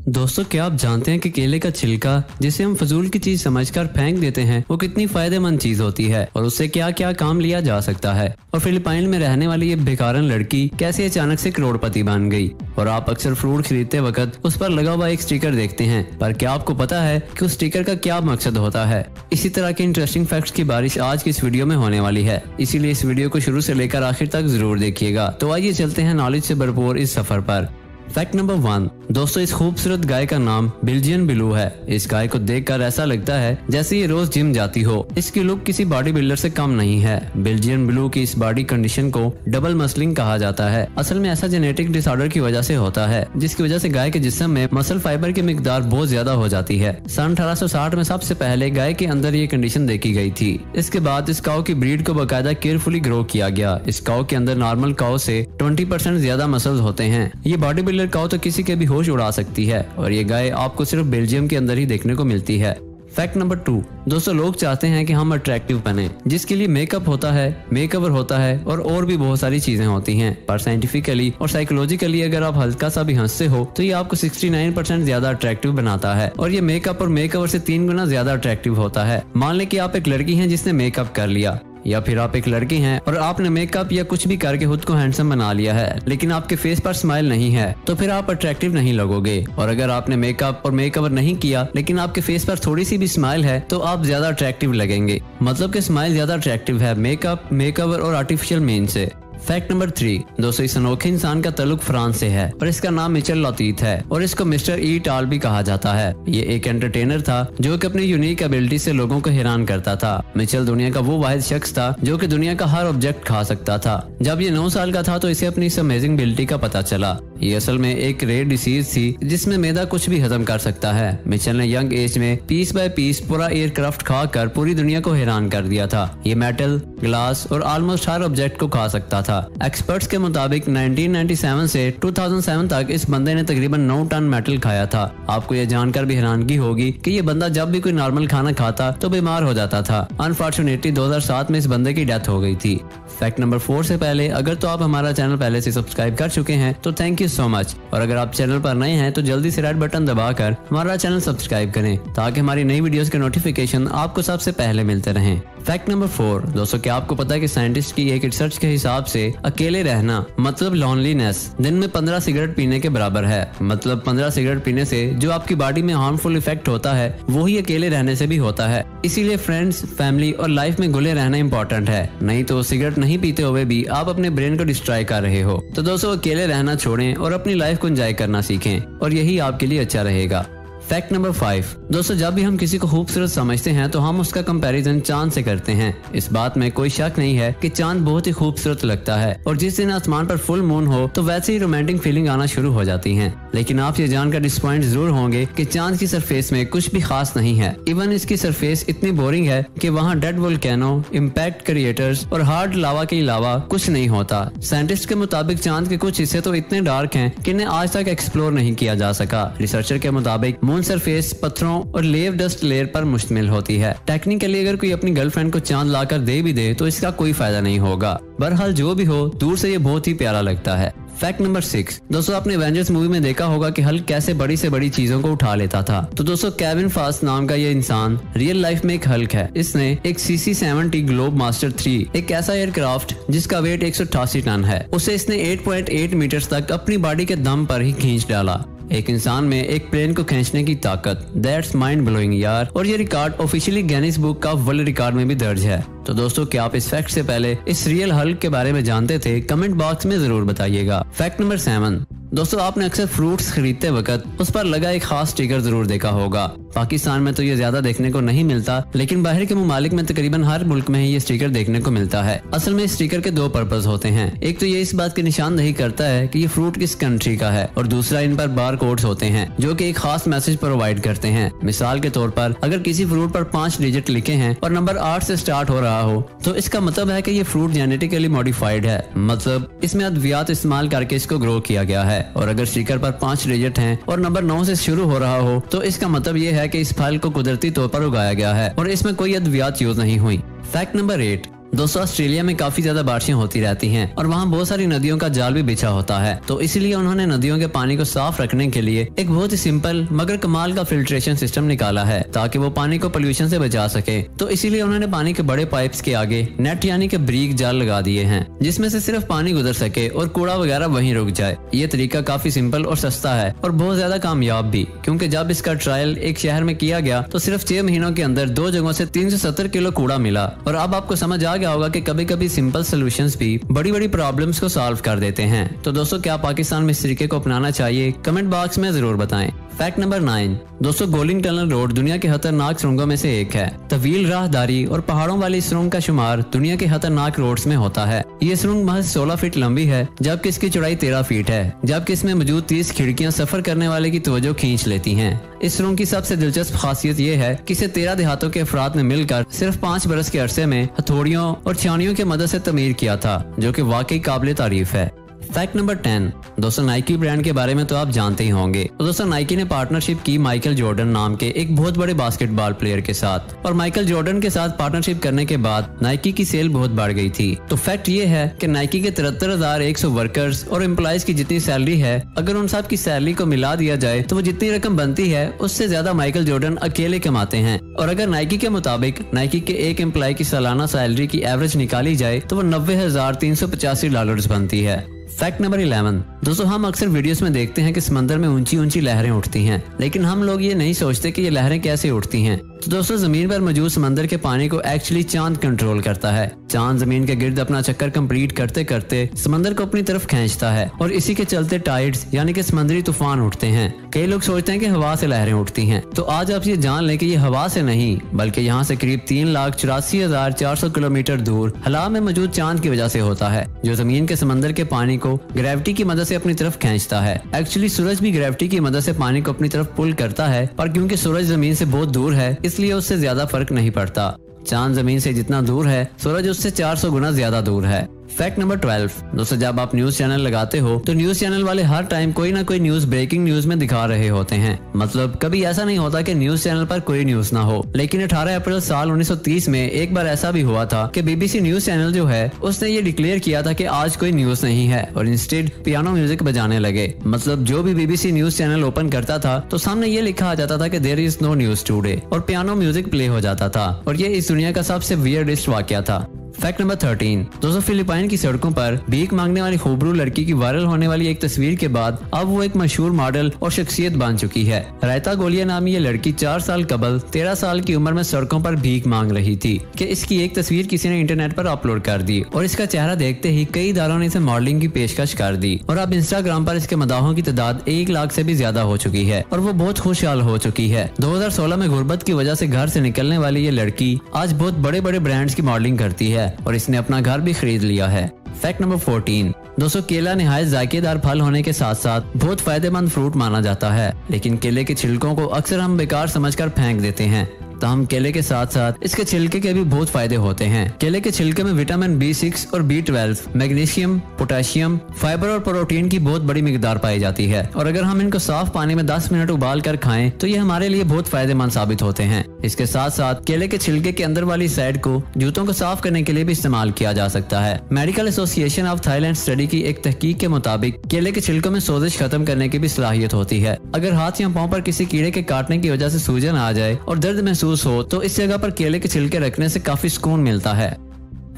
दोस्तों, क्या आप जानते हैं कि केले का छिलका, जिसे हम फजूल की चीज समझकर फेंक देते हैं, वो कितनी फायदेमंद चीज होती है और उससे क्या क्या काम लिया जा सकता है। और फिलिपाइन में रहने वाली ये भिखारन लड़की कैसे अचानक से करोड़पति बन गई। और आप अक्सर फ्रूट खरीदते वक्त उस पर लगा हुआ एक स्टिकर देखते हैं, पर क्या आपको पता है कि उस स्टिकर का क्या मकसद होता है। इसी तरह के इंटरेस्टिंग फैक्ट्स की बारिश आज की इस वीडियो में होने वाली है, इसीलिए इस वीडियो को शुरू से लेकर आखिर तक जरूर देखिएगा। तो आइए चलते हैं नॉलेज से भरपूर इस सफर पर। Fact number 1। दोस्तों, इस खूबसूरत गाय का नाम बेल्जियन ब्लू है। इस गाय को देखकर ऐसा लगता है जैसे ये रोज जिम जाती हो। इसकी लुक किसी बॉडी बिल्डर से कम नहीं है। बेल्जियन ब्लू की इस बॉडी कंडीशन को डबल मसलिंग कहा जाता है। असल में ऐसा जेनेटिक डिसऑर्डर की वजह से होता है, जिसकी वजह से गाय के जिस्म में मसल फाइबर की मिकदार बहुत ज्यादा हो जाती है। सन 1860 में सबसे पहले गाय के अंदर ये कंडीशन देखी गई थी। इसके बाद इस काऊ की ब्रीड को बाकायदा केयरफुली ग्रो किया गया। इस काऊ के अंदर नॉर्मल काऊ से 20% ज्यादा मसल्स होते हैं। ये बॉडी बिल्डर काऊ तो किसी के भी होश उड़ा सकती है और ये गाय आपको सिर्फ बेल्जियम के अंदर ही देखने को मिलती है। Fact number 2। दोस्तों, लोग चाहते हैं कि हम अट्रैक्टिव बने, जिसके लिए मेकअप होता है, मेकओवर होता है और भी बहुत सारी चीजें होती हैं। पर साइंटिफिकली और साइकोलॉजिकली अगर आप हल्का सा भी हंसते हो तो ये आपको 69% ज्यादा अट्रैक्टिव बनाता है। और ये मेकअप और मेकओवर से 3 गुना ज्यादा अट्रैक्टिव होता है। मान लें कि आप एक लड़की हैं जिसने मेकअप कर लिया, या फिर आप एक लड़की हैं और आपने मेकअप या कुछ भी करके खुद को हैंडसम बना लिया है, लेकिन आपके फेस पर स्माइल नहीं है, तो फिर आप अट्रैक्टिव नहीं लगोगे। और अगर आपने मेकअप और मेकओवर नहीं किया लेकिन आपके फेस पर थोड़ी सी भी स्माइल है, तो आप ज्यादा अट्रैक्टिव लगेंगे। मतलब कि स्माइल ज्यादा अट्रैक्टिव है मेकअप, मेकओवर और आर्टिफिशियल मीन से। Fact number 3। दोस्तों, इस अनोखे इंसान का ताल्लुक फ्रांस से है और इसका नाम मिचेल लतीफ है और इसको मिस्टर ई टाल भी कहा जाता है। ये एक एंटरटेनर था जो कि अपनी यूनिक एबिलिटी से लोगों को हैरान करता था। मिचेल दुनिया का वो वाहिद शख्स था जो कि दुनिया का हर ऑब्जेक्ट खा सकता था। जब ये 9 साल का था तो इसे अपनी इस अमेजिंग एबिलिटी का पता चला। ये असल में एक रेयर डिसीज थी जिसमें मैदा कुछ भी हजम कर सकता है। मिचेल ने यंग एज में पीस बाय पीस पूरा एयरक्राफ्ट खाकर पूरी दुनिया को हैरान कर दिया था। ये मेटल, ग्लास और ऑलमोस्ट हर ऑब्जेक्ट को खा सकता था। एक्सपर्ट्स के मुताबिक 1997 से 2007 तक इस बंदे ने तकरीबन 9 टन मेटल खाया था। आपको यह जानकर भी हैरानगी होगी कि ये बंदा जब भी कोई नॉर्मल खाना खाता तो बीमार हो जाता था। अनफॉर्चुनेटली 2007 में इस बंदे की डेथ हो गई थी। फैक्ट नंबर 4 से पहले अगर तो आप हमारा चैनल पहले से सब्सक्राइब कर चुके हैं तो थैंक यू सो मच, और अगर आप चैनल पर नए हैं तो जल्दी से रेड बटन दबाकर हमारा चैनल सब्सक्राइब करें ताकि हमारी नई वीडियोस के नोटिफिकेशन आपको सबसे पहले मिलते रहें। Fact number 4। दोस्तों, क्या आपको पता है कि साइंटिस्ट की एक रिसर्च के हिसाब से अकेले रहना मतलब लॉनलीनेस दिन में 15 सिगरेट पीने के बराबर है। मतलब 15 सिगरेट पीने से जो आपकी बॉडी में हार्मफुल इफेक्ट होता है वही अकेले रहने से भी होता है। इसीलिए फ्रेंड्स, फैमिली और लाइफ में घुले रहना इंपॉर्टेंट है, नहीं तो सिगरेट नहीं पीते हुए भी आप अपने ब्रेन को डिस्ट्रॉय कर रहे हो। तो दोस्तों, अकेले रहना छोड़ें और अपनी लाइफ को एंजॉय करना सीखें और यही आपके लिए अच्छा रहेगा। Fact number 5। दोस्तों, जब भी हम किसी को खूबसूरत समझते हैं तो हम उसका कंपैरिजन चांद से करते हैं। इस बात में कोई शक नहीं है कि चांद बहुत ही खूबसूरत लगता है और जिस दिन आसमान पर फुल मून हो तो वैसे ही रोमांटिक फीलिंग आना शुरू हो जाती है। लेकिन आप ये जानकर डिसपॉइंट जरूर होंगे कि चांद की सरफेस में कुछ भी खास नहीं है। इवन इसकी सरफेस इतनी बोरिंग है कि वहाँ डेड वोल्केनो, इम्पैक्ट क्रिएटर्स और हार्ड लावा के अलावा कुछ नहीं होता। साइंटिस्ट के मुताबिक चांद के कुछ हिस्से तो इतने डार्क हैं कि इन्हें आज तक एक्सप्लोर नहीं किया जा सका। रिसर्चर के मुताबिक मून सरफेस पत्थरों और लेव डस्ट लेयर पर मुश्तमिल होती है। टेक्निकली अगर कोई अपनी गर्लफ्रेंड को चांद लाकर दे भी दे तो इसका कोई फायदा नहीं होगा। बहरहाल जो भी हो, दूर से ये बहुत ही प्यारा लगता है। Fact number 6। दोस्तों, आपने एवेंजर्स मूवी में देखा होगा कि हल्क कैसे बड़ी से बड़ी चीजों को उठा लेता था। तो दोस्तों, केविन फास्ट नाम का ये इंसान रियल लाइफ में एक हल्क है। इसने एक CC-70 ग्लोब मास्टर 3, एक ऐसा एयरक्राफ्ट जिसका वेट 188 टन है, उसे इसने 8.8 मीटर तक अपनी बॉडी के दम पर ही खींच डाला। एक इंसान में एक प्लेन को खींचने की ताकत, दैट्स माइंड ब्लोइंग यार। और ये record officially Guinness book of world record में भी दर्ज है। तो दोस्तों, क्या आप इस फैक्ट से पहले इस रियल हल्क के बारे में जानते थे? कमेंट बॉक्स में जरूर बताइएगा। Fact number 7। दोस्तों, आपने अक्सर फ्रूट्स खरीदते वक्त उस पर लगा एक खास स्टिकर जरूर देखा होगा। पाकिस्तान में तो ये ज्यादा देखने को नहीं मिलता, लेकिन बाहर के मुमालिक में तकरीबन हर मुल्क में ही ये स्टिकर देखने को मिलता है। असल में इस स्टिकर के 2 पर्पस होते हैं। एक तो ये इस बात की निशानदही करता है कि ये फ्रूट किस कंट्री का है, और दूसरा इन पर बार कोड्स होते हैं जो कि एक खास मैसेज प्रोवाइड करते हैं। मिसाल के तौर पर अगर किसी फ्रूट पर 5 डिजिट लिखे हैं और नंबर 8 से स्टार्ट हो रहा हो तो इसका मतलब है कि ये फ्रूट जेनेटिकली मॉडिफाइड है, मतलब इसमें अद्वियात इस्तेमाल करके इसको ग्रो किया गया है। और अगर स्टिकर पर 5 डिजिट हैं और नंबर 9 से शुरू हो रहा हो तो इसका मतलब ये है कि इस फल को कुदरती तौर पर उगाया गया है और इसमें कोई अद्वियात यूज नहीं हुई। Fact number 8। दोस्तों ऑस्ट्रेलिया में काफी ज्यादा बारिशें होती रहती हैं और वहाँ बहुत सारी नदियों का जाल भी बिछा होता है, तो इसलिए उन्होंने नदियों के पानी को साफ रखने के लिए एक बहुत ही सिंपल मगर कमाल का फिल्ट्रेशन सिस्टम निकाला है ताकि वो पानी को पोल्यूशन से बचा सके। तो इसीलिए उन्होंने पानी के बड़े पाइप्स के आगे नेट यानी कि ब्रीक जाल लगा दिए हैं जिसमें से सिर्फ पानी गुजर सके और कूड़ा वगैरह वहीं रुक जाए। ये तरीका काफी सिंपल और सस्ता है और बहुत ज्यादा कामयाब भी, क्योंकि जब इसका ट्रायल एक शहर में किया गया तो सिर्फ 6 महीनों के अंदर 2 जगहों से 370 किलो कूड़ा मिला। और अब आपको समझ आ गया होगा कि कभी कभी सिंपल सोल्यूशंस भी बड़ी बड़ी प्रॉब्लम्स को सॉल्व कर देते हैं। तो दोस्तों क्या पाकिस्तान में इस तरीके को अपनाना चाहिए? कमेंट बॉक्स में जरूर बताएं। फैक्ट नंबर 9, दोस्तों गोलिंग टनल रोड दुनिया के खतरनाक सुरंगों में से एक है। तवील राहदारी और पहाड़ों वाली सुरंग का शुमार दुनिया के खतरनाक रोड्स में होता है। ये सुरंग महज 16 फीट लंबी है जबकि इसकी चौड़ाई 13 फीट है, जबकि इसमें मौजूद 30 खिड़कियां सफर करने वाले की तवज्जो खींच लेती हैं। इस सुरंग की सबसे दिलचस्प खासियत ये है कि इसे 13 देहातों के अफराद ने मिलकर सिर्फ 5 बरस के अरसे में हथौड़ियों और छानियों की मदद से तमीर किया था, जो कि वाकई काबिल तारीफ है। फैक्ट नंबर 10, दोस्तों नाइकी ब्रांड के बारे में तो आप जानते ही होंगे। तो दोस्तों नाइकी ने पार्टनरशिप की माइकल जॉर्डन नाम के एक बहुत बड़े बास्केटबॉल प्लेयर के साथ, और माइकल जॉर्डन के साथ पार्टनरशिप करने के बाद नाइकी की सेल बहुत बढ़ गई थी। तो फैक्ट ये है कि नाइकी के 73,100 वर्कर्स और एम्प्लॉइज की जितनी सैलरी है, अगर उन सब की सैलरी को मिला दिया जाए तो वो जितनी रकम बनती है उससे ज्यादा माइकल जॉर्डन अकेले कमाते हैं। और अगर नाइकी के मुताबिक नाइकी के एक एम्प्लॉय की सालाना सैलरी की एवरेज निकाली जाए तो वो $90,385 बनती है। फैक्ट नंबर 11, दोस्तों हम अक्सर वीडियोस में देखते हैं कि समंदर में ऊंची ऊंची लहरें उठती हैं, लेकिन हम लोग ये नहीं सोचते कि ये लहरें कैसे उठती हैं। तो दोस्तों जमीन पर मौजूद समंदर के पानी को एक्चुअली चांद कंट्रोल करता है। चांद जमीन के गिर्द अपना चक्कर कंप्लीट करते करते समंदर को अपनी तरफ खींचता है और इसी के चलते टाइड्स यानी कि समुद्री तूफान उठते हैं। कई लोग सोचते हैं कि हवा से लहरें उठती हैं, तो आज आप ये जान लें कि ये हवा से नहीं बल्कि यहाँ से करीब 3,84,400 किलोमीटर दूर हला में मौजूद चांद की वजह से होता है, जो जमीन के समंदर के पानी को ग्रेविटी की मदद से अपनी तरफ खींचता है। एक्चुअली सूरज भी ग्रेविटी की मदद से पानी को अपनी तरफ पुल करता है, पर क्योंकि सूरज जमीन से बहुत दूर है इसलिए उससे ज्यादा फर्क नहीं पड़ता। चांद जमीन से जितना दूर है सूरज उससे 400 गुना ज्यादा दूर है। फैक्ट नंबर 12, दोस्तों जब आप न्यूज चैनल लगाते हो तो न्यूज चैनल वाले हर टाइम कोई ना कोई न्यूज ब्रेकिंग न्यूज में दिखा रहे होते हैं। मतलब कभी ऐसा नहीं होता कि न्यूज चैनल पर कोई न्यूज ना हो, लेकिन 18 अप्रैल साल 1930 में एक बार ऐसा भी हुआ था कि BBC न्यूज चैनल जो है उसने ये डिक्लेयर किया था कि आज कोई न्यूज नहीं है और इंस्टेड पियानो म्यूजिक बजाने लगे। मतलब जो भी BBC न्यूज चैनल ओपन करता था तो सामने ये लिखा आ जाता था कि there is no news today और पियानो म्यूजिक प्ले हो जाता था, और ये इस दुनिया का सबसे वियर्डेस्ट वाकया था। फैक्ट नंबर 13, दोस्तों फिलिपाइन की सड़कों पर भीख मांगने वाली खूबरू लड़की की वायरल होने वाली एक तस्वीर के बाद अब वो एक मशहूर मॉडल और शख्सियत बन चुकी है। रायता गोलिया नामी ये लड़की 4 साल कबल 13 साल की उम्र में सड़कों पर भीख मांग रही थी कि इसकी एक तस्वीर किसी ने इंटरनेट पर अपलोड कर दी और इसका चेहरा देखते ही कई इदारों ने इसे मॉडलिंग की पेशकश कर दी और अब इंस्टाग्राम पर इसके मदाहों की तादाद 1 लाख से भी ज्यादा हो चुकी है और वो बहुत खुशहाल हो चुकी है। 2016 में गुर्बत की वजह से घर से निकलने वाली ये लड़की आज बहुत बड़े बड़े ब्रांड्स की मॉडलिंग करती है और इसने अपना घर भी खरीद लिया है। फैक्ट नंबर 14, दोस्तों केला निहायत जायकेदार फल होने के साथ साथ बहुत फायदेमंद फ्रूट माना जाता है, लेकिन केले के छिलकों को अक्सर हम बेकार समझकर फेंक देते हैं। तो हम केले के साथ साथ इसके छिलके के भी बहुत फायदे होते हैं। केले के छिलके में विटामिन B6 और B12, मैग्नीशियम, पोटेशियम, फाइबर और प्रोटीन की बहुत बड़ी मिकदार पाई जाती है और अगर हम इनको साफ पानी में 10 मिनट उबाल कर खाएं तो ये हमारे लिए बहुत फायदेमंद साबित होते हैं। इसके साथ साथ केले के छिलके के अंदर वाली साइड को जूतों को साफ करने के लिए भी इस्तेमाल किया जा सकता है। Medical association of Thailand study की एक तहकीक के मुताबिक केले के छिलकों में सोजिश खत्म करने की भी सलाहियत होती है। अगर हाथ या पाँव पर किसी कीड़े के काटने की वजह से सूजन आ जाए और दर्द महसूस हो तो इस जगह पर केले के छिलके रखने से काफी सुकून मिलता है।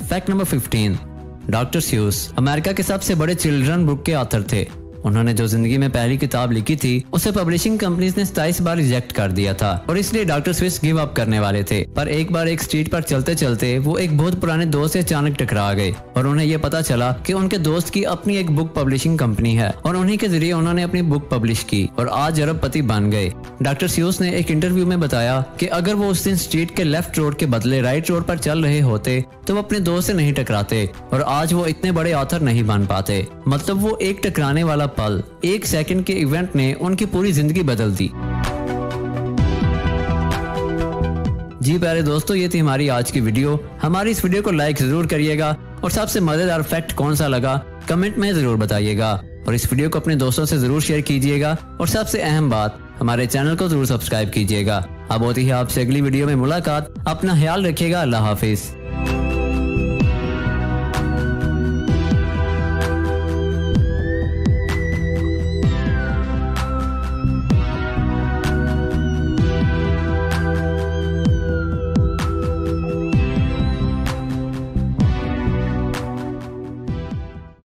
Fact number 15, doctor Seuss America के सबसे बड़े चिल्ड्रन बुक के ऑथर थे। उन्होंने जो जिंदगी में पहली किताब लिखी थी उसे पब्लिशिंग कंपनीज ने 27 बार रिजेक्ट कर दिया था और इसलिए डॉक्टर स्विस गिव अप करने वाले थे। पर एक बार एक स्ट्रीट पर चलते चलते वो एक बहुत पुराने दोस्त से अचानक टकरा गए और उन्हें ये पता चला कि उनके दोस्त की अपनी एक बुक पब्लिशिंग कंपनी है और उन्हीं के जरिए उन्होंने अपनी बुक पब्लिश की और आज अरबपति बन गए। डॉक्टर स्यूस ने एक इंटरव्यू में बताया कि अगर वो उस दिन स्ट्रीट के लेफ्ट रोड के बदले राइट रोड पर चल रहे होते तो वो अपने दोस्त से नहीं टकराते और आज वो इतने बड़े ऑथर नहीं बन पाते। मतलब वो एक टकराने वाला पल, 1 सेकंड के इवेंट ने उनकी पूरी जिंदगी बदल दी। जी प्यारे दोस्तों, ये थी हमारी आज की वीडियो। हमारी इस वीडियो को लाइक जरूर करिएगा और सबसे मजेदार फैक्ट कौन सा लगा कमेंट में जरूर बताइएगा और इस वीडियो को अपने दोस्तों से जरूर शेयर कीजिएगा और सबसे अहम बात, हमारे चैनल को जरूर सब्सक्राइब कीजिएगा। अब होती है आपसे अगली वीडियो में मुलाकात। अपना ख्याल रखिएगा। अल्लाह हाफिज।